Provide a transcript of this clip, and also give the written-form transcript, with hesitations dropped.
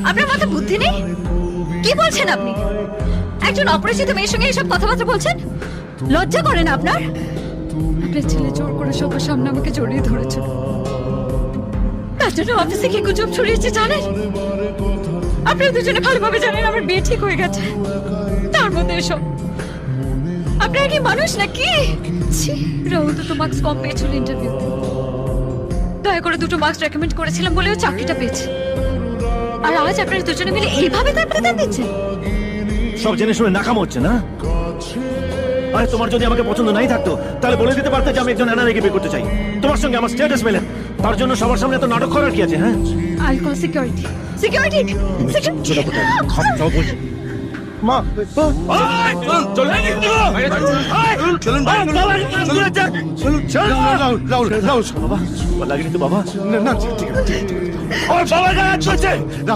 আপনার মাথায় বুদ্ধি নেই? কি বলছেন আপনি? একজন অপরিচিত মেয়ের সঙ্গে এসব কথাবার্তা বলছেন? লজ্জা করে না আপনার? আপনার ছেলে জোর করে সবার সামনে আমাকে জড়িয়ে ধরেছিল, তার জন্য অফিসে কি গুজব ছড়িয়েছে জানেন? আপনারা দুজনে ভালোভাবে জানেন আমার বিয়ে ঠিক হয়ে গেছে, তার মধ্যে এসব। আপনারা কি মানুষ নাকি? ছি, রাহুল তো মার্কস কম পেয়েছিল ইন্টারভিউতে, দয়া করে 2টো মার্কস রেকমেন্ড করেছিলাম বলেও চাকরিটা পেয়েছে। আর আজ আপনারা দুজনে মিলে এইভাবে তার প্রতিদান দিচ্ছেন। সব জেনে শুনে নাকাম হচ্ছে না? আরে তোমার যদি আমাকে পছন্দ নাই থাকতো তাহলে বলে দিতে পারতে যে আমি একজন এনআরআইকে বিয়ে করতে চাই। তোমার সঙ্গে আমার স্ট্যাটাস মেলে, তার জন্য সবার সামনে এত নাটক করার কি আছে? হ্যাঁ, আই কল সিকিউরিটি। সিকিউরিটি, মা লাগেনি তো বাবা? না ঠিক আছে